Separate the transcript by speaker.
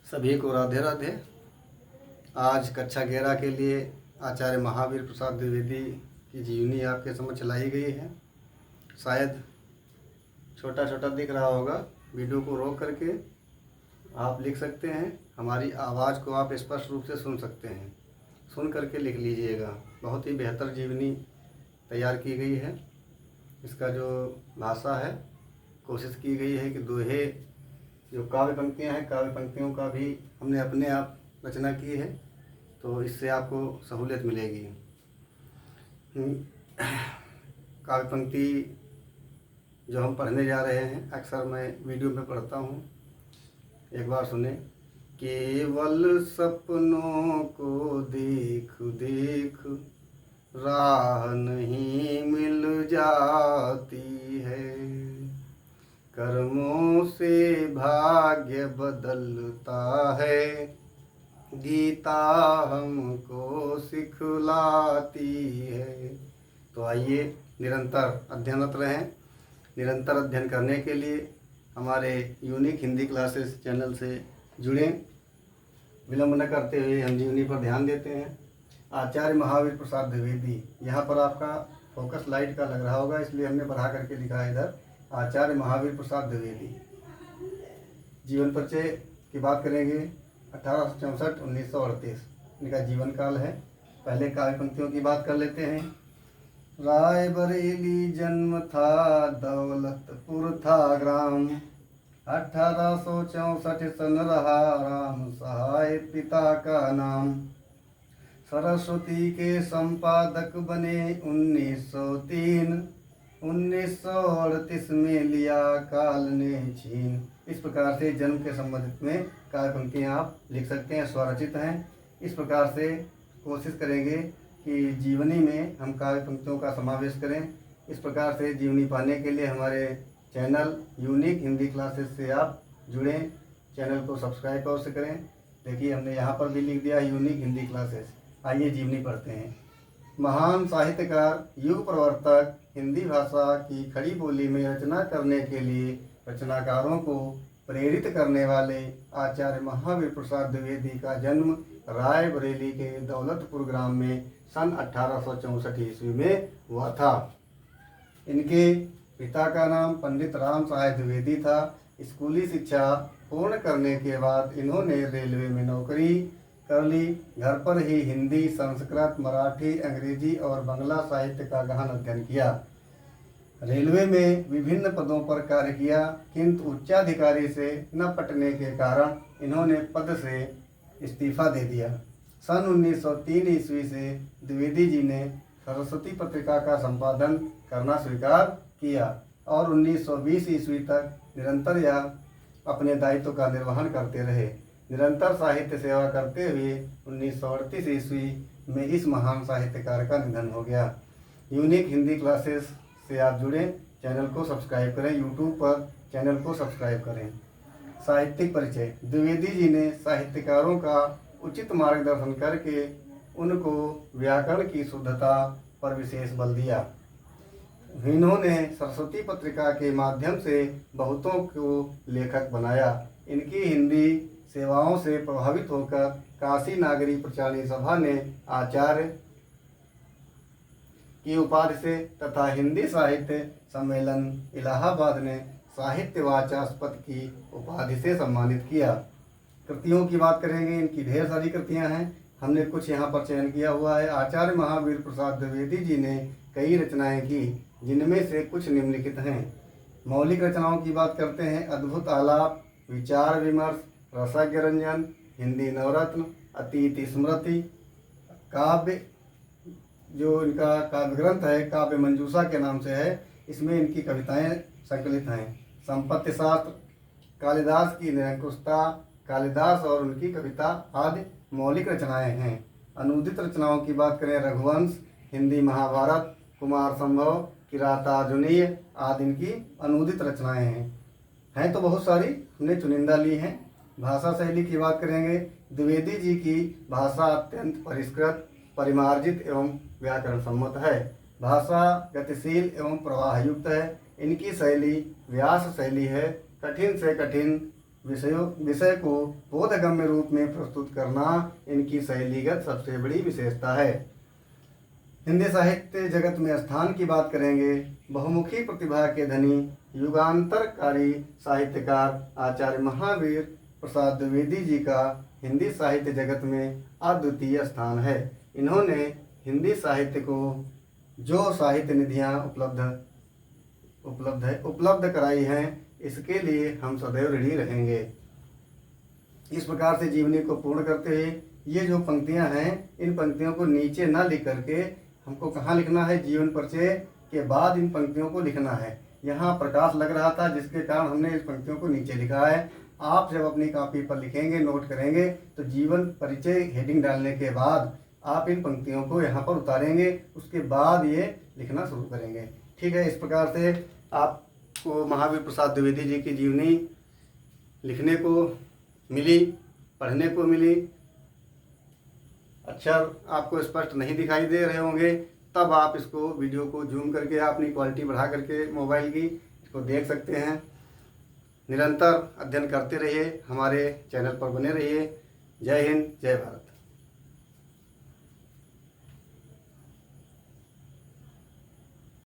Speaker 1: सभी को राधे राधे। आज कक्षा 11 के लिए आचार्य महावीर प्रसाद द्विवेदी की जीवनी आपके समक्ष लाई गई है। शायद छोटा छोटा दिख रहा होगा, वीडियो को रोक करके आप लिख सकते हैं। हमारी आवाज़ को आप स्पष्ट रूप से सुन सकते हैं, सुन करके लिख लीजिएगा। बहुत ही बेहतर जीवनी तैयार की गई है। इसका जो भाषा है, कोशिश की गई है कि दोहे जो काव्य पंक्तियाँ हैं, काव्य पंक्तियों का भी हमने अपने आप रचना की है, तो इससे आपको सहूलियत मिलेगी। काव्य पंक्ति जो हम पढ़ने जा रहे हैं, अक्सर मैं वीडियो में पढ़ता हूँ, एक बार सुने। केवल सपनों को देख देख राह नहीं मिल जाती है, कर्मों से भाग्य बदलता है, गीता हमको सिखलाती है। तो आइए निरंतर अध्ययनरत रहें। निरंतर अध्ययन करने के लिए हमारे यूनिक हिंदी क्लासेस चैनल से जुड़ें। विलंब न करते हुए हम जीवनी पर ध्यान देते हैं। आचार्य महावीर प्रसाद द्विवेदी, यहाँ पर आपका फोकस लाइट का लग रहा होगा, इसलिए हमने बढ़ा करके लिखा है इधर, आचार्य महावीर प्रसाद द्विवेदी। जीवन परिचय की बात करेंगे। 1864-1938 इनका जीवन काल है। पहले काव्य पंक्तियों की बात कर लेते हैं। रायबरेली जन्म था, दौलतपुर था ग्राम, 1864 सन रहा राम सहाय पिता का नाम। सरस्वती के संपादक बने 1903, 1938 में लिया काल ने छीन। इस प्रकार से जन्म के संबंधित में काव्य पंक्तियाँ आप लिख सकते हैं, स्वरचित हैं। इस प्रकार से कोशिश करेंगे कि जीवनी में हम काव्य पंक्तियों का समावेश करें। इस प्रकार से जीवनी पाने के लिए हमारे चैनल यूनिक हिंदी क्लासेस से आप जुड़ें। चैनल को सब्सक्राइब अवश्य करें। देखिए हमने यहाँ पर भी लिख दिया यूनिक हिंदी क्लासेस। आइए जीवनी पढ़ते हैं। महान साहित्यकार, युग प्रवर्तक, हिंदी भाषा की खड़ी बोली में रचना करने के लिए रचनाकारों को प्रेरित करने वाले आचार्य महावीर प्रसाद द्विवेदी का जन्म रायबरेली के दौलतपुर ग्राम में सन 1864 ईस्वी में हुआ था। इनके पिता का नाम पंडित राम सहाय द्विवेदी था। स्कूली शिक्षा पूर्ण करने के बाद इन्होंने रेलवे में नौकरी कर ली। घर पर ही हिंदी, संस्कृत, मराठी, अंग्रेजी और बांग्ला साहित्य का गहन अध्ययन किया। रेलवे में विभिन्न पदों पर कार्य किया, किंतु उच्चाधिकारी से न पटने के कारण इन्होंने पद से इस्तीफा दे दिया। सन 1903 ईस्वी से द्विवेदी जी ने सरस्वती पत्रिका का संपादन करना स्वीकार किया और 1920 ईस्वी तक निरंतर यह अपने दायित्व का निर्वहन करते रहे। निरंतर साहित्य सेवा करते हुए 1938 ईस्वी में इस महान साहित्यकार का निधन हो गया। यूनिक हिंदी क्लासेस से आप जुड़ें, चैनल को सब्सक्राइब करें। यूट्यूब पर चैनल को सब्सक्राइब करें। साहित्यिक परिचय। द्विवेदी जी ने साहित्यकारों का उचित मार्गदर्शन करके उनको व्याकरण की शुद्धता पर विशेष बल दिया। इन्होंने सरस्वती पत्रिका के माध्यम से बहुतों को लेखक बनाया। इनकी हिंदी सेवाओं से प्रभावित होकर काशी नागरी प्रचारणी सभा ने आचार्य की उपाधि से तथा हिंदी साहित्य सम्मेलन इलाहाबाद ने साहित्य वाचस्पति की उपाधि से सम्मानित किया। कृतियों की बात करेंगे। इनकी ढेर सारी कृतियां हैं, हमने कुछ यहाँ पर चयन किया हुआ है। आचार्य महावीर प्रसाद द्विवेदी जी ने कई रचनाएं की, जिनमें से कुछ निम्नलिखित हैं। मौलिक रचनाओं की बात करते हैं। अद्भुत आलाप, विचार विमर्श, रसज्ञ रंजन, हिंदी नवरत्न, अतीत स्मृति, काव्य जो इनका काव्य ग्रंथ है काव्य मंजूषा के नाम से है, इसमें इनकी कविताएं संकलित हैं। संपत्ति शास्त्र, कालिदास की निरंकुशता, कालिदास और उनकी कविता आदि मौलिक रचनाएं हैं। अनूदित रचनाओं की बात करें। रघुवंश, हिंदी महाभारत, कुमार संभव, किरातार्जुनीय आदि इनकी अनूदित रचनाएं हैं तो बहुत सारी, हमने चुनिंदा ली हैं। भाषा शैली की बात करेंगे। द्विवेदी जी की भाषा अत्यंत परिष्कृत, परिमार्जित एवं व्याकरण सम्मत है। भाषा गतिशील एवं प्रवाहयुक्त है। इनकी शैली व्यास शैली है। कठिन से कठिन विषय को बोधगम्य रूप में प्रस्तुत करना इनकी शैलीगत सबसे बड़ी विशेषता है। हिंदी साहित्य जगत में स्थान की बात करेंगे। बहुमुखी प्रतिभा के धनी युगांतरकारी साहित्यकार आचार्य महावीर प्रसाद द्विवेदी जी का हिंदी साहित्य जगत में अद्वितीय स्थान है। इन्होंने हिंदी साहित्य को जो साहित्य निधियाँ उपलब्ध कराई हैं, इसके लिए हम सदैव ऋणी रहेंगे। इस प्रकार से जीवनी को पूर्ण करते हुए ये जो पंक्तियां हैं, इन पंक्तियों को नीचे ना लिख करके हमको कहाँ लिखना है, जीवन परिचय के बाद इन पंक्तियों को लिखना है। यहाँ प्रकाश लग रहा था, जिसके कारण हमने इस पंक्तियों को नीचे लिखा है। आप जब अपनी कॉपी पर लिखेंगे, नोट करेंगे, तो जीवन परिचय हेडिंग डालने के बाद आप इन पंक्तियों को यहाँ पर उतारेंगे, उसके बाद ये लिखना शुरू करेंगे। ठीक है, इस प्रकार से आपको महावीर प्रसाद द्विवेदी जी की जीवनी लिखने को मिली, पढ़ने को मिली। अक्षर आपको स्पष्ट नहीं दिखाई दे रहे होंगे, तब आप इसको वीडियो को जूम करके अपनी क्वालिटी बढ़ा करके मोबाइल की इसको देख सकते हैं। निरंतर अध्ययन करते रहिए, हमारे चैनल पर बने रहिए। जय हिंद, जय भारत।